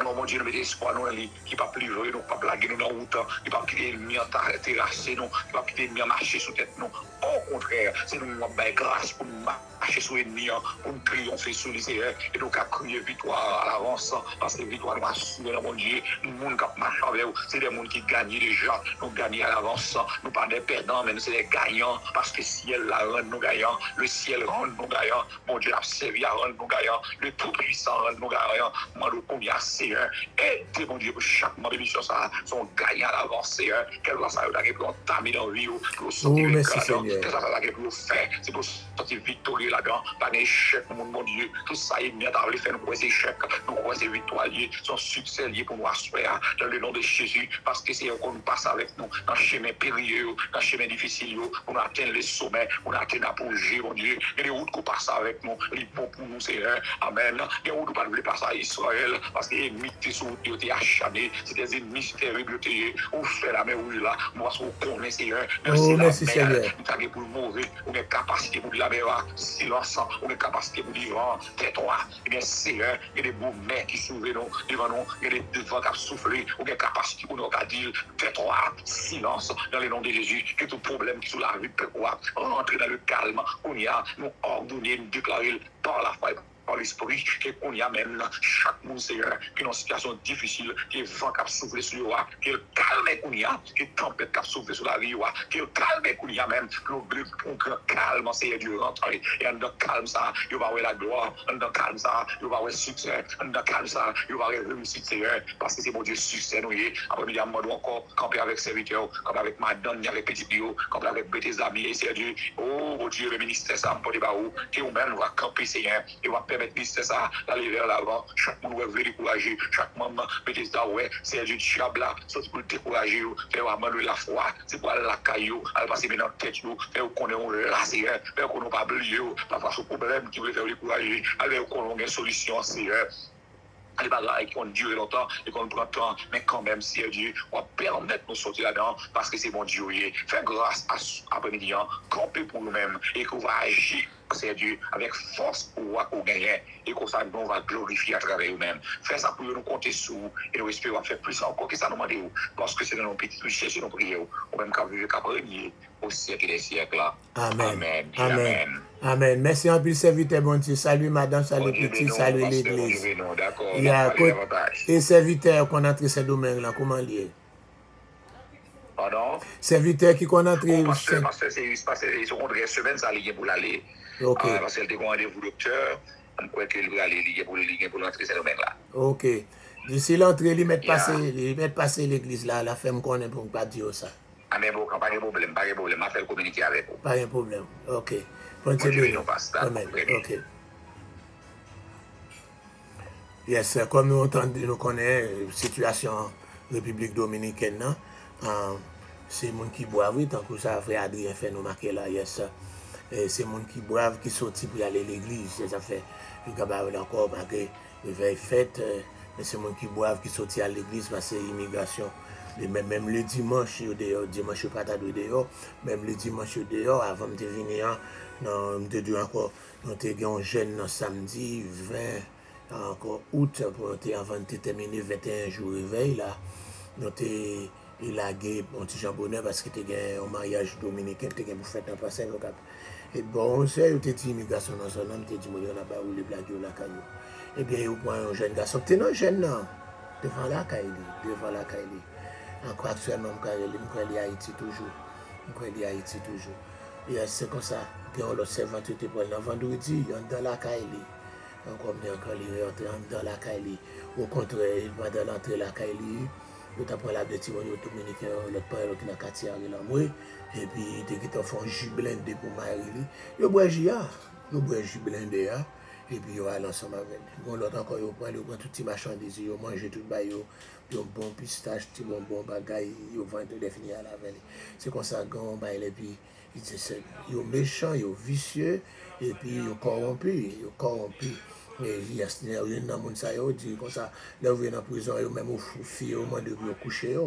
Non, mon Dieu, nous mettons espoir dans lui, qui ne va pas livrer, nous, pas blaguer nous dans la route, qui ne va pas quitter l'ennemi en terrasser nous, qui ne va pas quitter l'ennemi en marcher sous tête nous. Au contraire, c'est nous avons grâce pour nous marcher sur l'ennemi, pour nous triompher sur les erreurs, et donc à crier victoire à l'avance, parce que victoire nous assure dans mon Dieu, nous, monde qui marche avec vous, c'est des gens qui gagnent déjà, nous gagnons à l'avance, nous pas des perdants, mais nous c'est des gagnants, parce que le ciel la rend nous gagnants, le ciel rend nous gagnants, mon Dieu a servi à rendre nous gagnants, le Tout-Puissant rend nous gagnants, moi, le combien Seigneur. Et mon Dieu, pour chaque membre de mission, ça, sont gagnants à l'avance, Seigneur. Quel que soit ça, pour entamer dans la vie, pour sortir merci là-dedans. Seigneur. Quel que soit ça, pour faire, c'est pour sortir victorieux là-dedans. Pas d'échec, mon Dieu. Tout ça est bien dans les faits, nous croyons ces échecs, nous croyons ces victoires liées, son succès lié pour nous assurer dans le nom de Jésus, parce que c'est qu'on nous passe avec nous dans le chemin périlleux, dans le chemin difficile, pour nous atteindre les sommets, pour nous atteindre l'apogée, mon Dieu. Il y a des routes qu'on passe avec nous, les bons pour nous, Seigneur. Amen. Il y a des routes qu'on ne veut pas passer à Israël, parce que les ennemis qui sont achanés, c'est des ennemis terribles, on fait la mer rouge là, moi, on connaît, Seigneur. Merci Seigneur. Nous avons pour mourir, on a capacité pour la mer, silence, on a capacité pour dire, tais-toi. Eh bien, Seigneur, il y a des beaux mers qui s'ouvrent devant nous, il y a des vents qui soufflent, on a capacité pour nous dire, tais-toi, silence, dans le nom de Jésus, que tout problème qui est sous la rue peut rentrer dans le calme, on y a, nous ordonner, nous déclarer par la foi. Par l'esprit, qu'on y a même chaque monde, Seigneur, qui est dans une situation difficile, qui est vent qui a soufflé sur le roi, qui est calme qu'on y a, qui est tempête qui a soufflé sur la vie, qui est calme qu'on y a même, pour calme, Seigneur Dieu rentre, et en dans calme ça, il va avoir la gloire, en dans calme ça, il va avoir succès, en dans calme ça, il va avoir réussite, Seigneur, parce que c'est mon Dieu succès, nous y est, après-midi, à moi, encore, camper avec serviteurs, camper avec madame, avec petit bio, camper avec petits amis, Seigneur Dieu, oh, mon Dieu, le ministère, ça, pour des barreaux, qui ou même va camper, Seigneur, et va permettre ministère ça d'aller vers l'avant. Chaque monde va venir décourager. Chaque membre mettez ça ouais, c'est du diable là, c'est pour décourager, faire amender la foi, c'est pour la caillou, aller passer dans la tête, faire qu'on est là, c'est faire qu'on n'a pas oublié, pas face au problème qui veut faire décourager, aller qu'on ait une solution, c'est les bagailles qui ont duré longtemps et qu'on prend temps, mais quand même, si Dieu va permettre de nous sortir là-dedans, parce que c'est mon Dieu, faire grâce à après-midi, camper pour nous-mêmes et qu'on va agir, c'est Dieu, avec force pour gagner et qu'on on va glorifier à travers nous-mêmes. Faire ça pour nous compter sur et nous espérons faire plus encore que ça nous demande, parce que c'est dans nos petites richesses et nos prières, ou même qu'à vivre qu'à premier au siècle des siècles. Amen. Amen. Amen. Amen. Merci en plus, serviteur, bon Dieu. Salut, madame, salut, petit, salut, l'église. Il y a et serviteur qu'on entre ce domaine-là, comment lié? Pardon? Serviteur qui qu'on entre. Parce que c'est secondaire semaine, ça lié pour l'aller. Ok. Parce qu'elle a rendez-vous docteur, on croit qu'il va aller pour l'entrée ce domaine-là. Ok. D'ici l'entrée, il met passer l'église là, la femme qu'on est pour pas dire ça. Ah mais bon, pas de problème, on fait communiquer avec vous. Pas de problème. Ok. Bonne semaine. Amen. Ok. Yes, comme nous entendons, nous connaissons la situation République Dominicaine, c'est les gens qui boivent, tant que ça, frère Adrien fait nous marquer là, yes. C'est les gens qui boivent, qui sortent pour aller à l'église, ça fait, le cabaret encore, malgré le veille fête, mais c'est les gens qui boivent, qui sortent à l'église, parce que c'est l'immigration. Même le dimanche, dimanche pas dehors, même le dimanche dehors, avant de venir, nous te encore, nous avons un jeune samedi 20 encore août, avant de terminer 21 jours réveil là, nous il a gagné un petit jambonnet parce que tu as un mariage dominicain, tu as pour faire un passé local. Et bon, c'est une immigration dans son âme, tu dis, on n'a pas où les blagues la caillou. Et bien, il prend un jeune garçon, tu es un jeune non, devant la caille, encore actuellement, je crois Haïti toujours. Et c'est comme ça, puis on l'observe tout le vendredi, on dans la caille. Encore dans la caille. Au contraire, pendant l'entrée de la caille, nous avons la petite dominicaine, l'autre part qui est dans le quartier, et puis ils font un jus blindé pour Marie. Ils boivent un jus blindé, et puis ils allent ensemble avec nous. L'autre encore, ils prennent toutes les marchandises, ils mangent tout le bail, ils ont bon pistache, ils ont bon bagaille, ils vendent tout défini à la veille. C'est comme ça qu'on bail, et puis ils sont méchants, ils sont vicieux, et puis ils sont corrompus. Et il y a une monde ça dit comme ça, là vous venez en prison, même aux filles, au moins de coucher.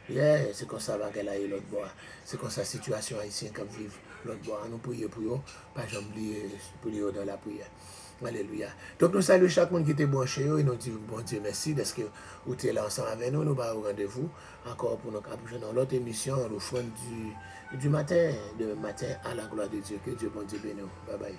C'est comme ça qu'elle a eu l'autre bois. C'est comme ça la situation haïtienne qui vit l'autre bois. Nous prions pour eux, pas jamais oublier pour eux dans la prière. Alléluia. Donc nous saluons chaque monde qui était branché et nous disons bon Dieu merci parce que vous êtes là ensemble avec nous. Nous allons au rendez-vous encore pour nous approcher dans l'autre émission, l'offrande du matin, de matin à la gloire de Dieu. Que Dieu bon Dieu bénisse. Bye bye.